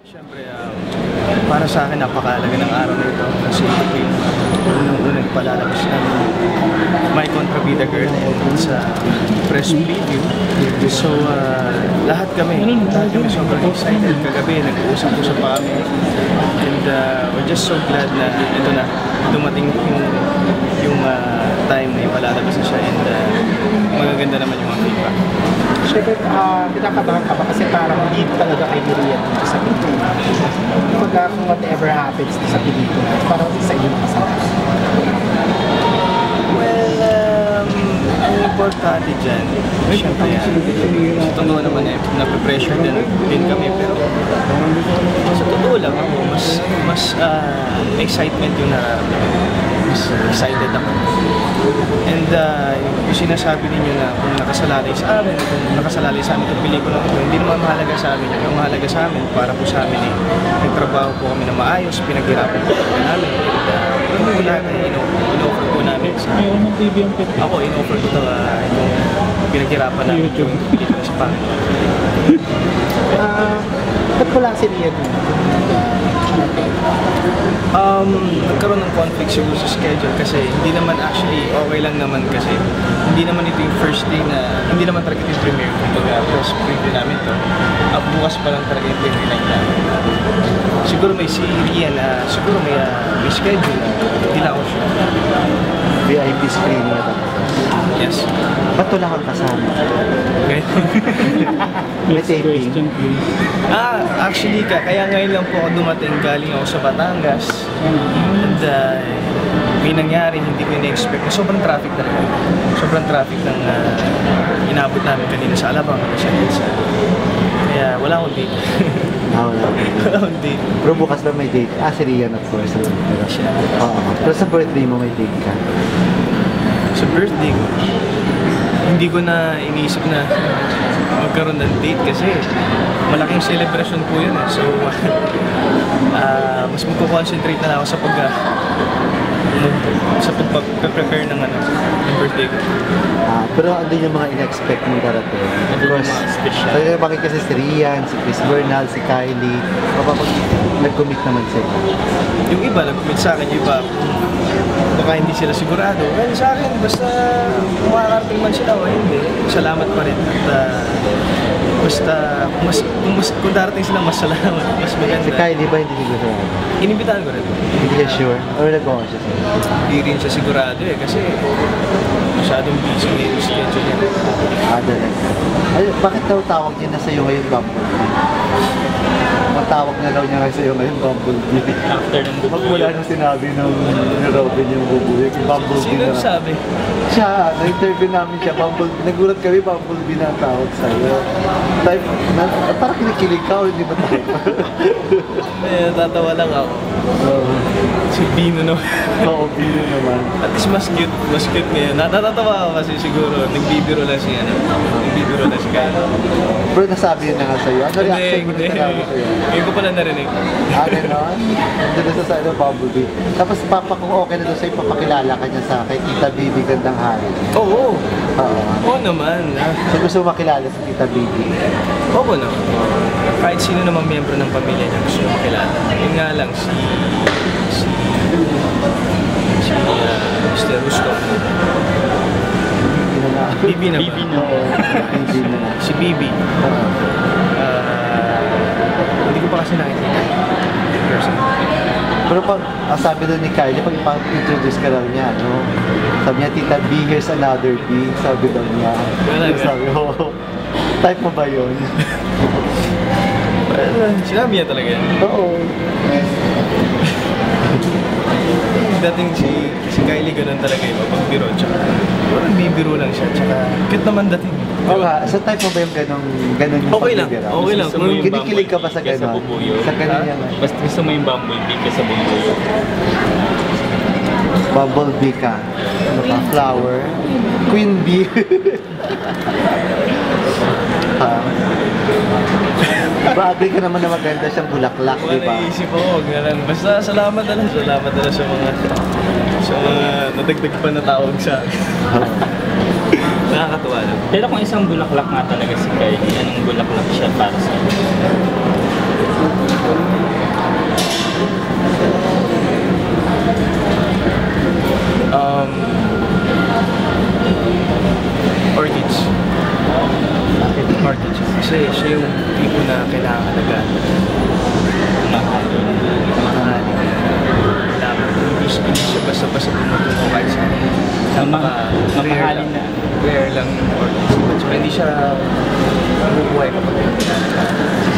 Siyempre, para sa akin napakahalaga ng araw na ito kasi ito po yung unang palalabas ng My Contrabida Girl sa press preview. So, lahat kami sobrang excited. Kagabi, nag-uusap-usap pa kami. And we're just so glad na ito na, dumating yung time na ipalalabas na siya and magaganda naman yung mga feedback. Siyempre, kinakabahan ka ba kasi parang lead talaga kay Rian dito sa pelikula. Kumbaga kung whatever happens sa pelikula, parang sa iyo nakasama. Well, ang importante dyan, siyempre, totoo naman nape-pressure din kami, pero sa totoo lang ako, mas excitement yung nararamdaman. Mas excited ako. And yung sinasabi ninyo na kung nakasalalay sa amin itong pelikula ko, hindi naman mahalaga sa amin. Yung mahalaga sa amin, para po sa amin nagtrabaho po kami na maayos, pinaghirapan po kami namin. And wala na in-offer po namin sa ako, in-offer ko ito itong pinaghirapan namin yung pelikula sa Panginoon. Ba't wala si Rian? Nagkaroon ng conflict siguro sa schedule kasi hindi naman actually okay lang naman kasi hindi naman ito yung first day na hindi naman talaga ito yung premiere kumbaga press preview namin to bukas pa lang talaga yung premiere night namin siguro may si Rian siguro may schedule hindi lang ako sure VIP screening na talaga. yes Ba't wala kang kasama? okay May taping? Actually kaya ngayon lang po ako dumating galing ako sa Batangas and may nangyari hindi ko na-expect na sobrang traffic talaga ng inabot namin kanina sa Alabang kaya wala akong date wala akong date Pero bukas lang may date. Si Rian of course. Pero sa birthday mo may date ka? sa birthday ko hindi ko na iniisip na magkaroon ng date kasi malaking celebration po yun so mas magko-concentrate na ako sa pag-prepare ng birthday ko. Pero ano yung mga in-expect mong darating? Of course, bakit kasi si Rian, si Chris Bernal, si Kylie, nag-commit naman sila. Yung iba nag-commit sa akin, yung iba baka hindi sila sigurado. Well, sa akin, basta makakarating man sila o hindi, salamat pa rin. At basta, kung darating sila, mas salamat, mas maganda. Si Kylie ba hindi sigurado? Inimbitahan ko rin. Hindi ka sure? Or nag-on siya sa'yo? Hindi rin siya sigurado kasi masyadong busy yung schedule niya. Bakit daw tawag niya na sa'yo ngayon Bumblebee? Matawag na daw niya sa'yo ngayon Bumblebee. After ng bubuyo. Wala nang sinabi ng Robin yung bubuyo. Bumblebee na. Sino sabi? Siya, na-interview namin siya. Nagulat kami, Bumblebee na tawag sa'yo. Parang kinikilig ka o hindi ba tayo? Natatawa lang ako. Si Bino naman. Oo, Bino naman. At least mas cute ngayon. Natatawa ako kasi siguro nagbibiro lang si Kyle. Pero nasabi yun na nga sa'yo. Ano reaction mo na sinabi sa'yo? Ngayon ko pala narinig. Ganon? Doon sa sa'yo ng Bumblebee. Tapos papa kung okay na doon sa'yo, papakilala ka niya sa kay Tita Bibi Gandang Hari. Oo. Oo naman. So gusto mo makilala si Tita Bibi? Oo naman. Kahit sino naman miyembro ng pamilya niya gusto mo makilala. Yun nga lang si Mr. Rusto. Bibi na ba? Bibi na. Si Bibi. Hindi ko pa kasi nakikita. Pero pag sabi doon ni Kylie, pag ipag-introduce ka lang niya, no? Sabi niya, Tita B, here's another B. Sabi daw niya. Sabi ko, type mo ba yun? Sinabi niya talaga yan? Oo. Dating si Kylie ganun talaga yung pagbiro, tsaka parang bibiro lang siya, tsaka cute naman dating. Oo nga, so type mo ba yung ganun yung okay lang, pagbibira? okay lang. Kinikilig ka ba sa ganun? Sa ganun yan. Basta gusto mo yung Bumblebee ka sa bubuyo. Bumblebee ka. Ano ka? Flower. Queen bee. Bagay ka naman na maganda siyang bulaklak, di ba? Naisip ko, huwag na lang. Basta salamat na lang sa mga nadagdag pa na tawag sa akin. Nakakatuwa lang. Pero kung isang bulaklak nga talaga si Kylie, anong bulaklak siya para sa Orchids. Orchids. Kasi siya yung tipo na kailangan alagaan. Mahal. Hindi siya basta-basta tumutubo kahit sa Mamahalin na. rare lang yung orchids. Tsaka hindi siya mabubuhay kapag pinagalagaan.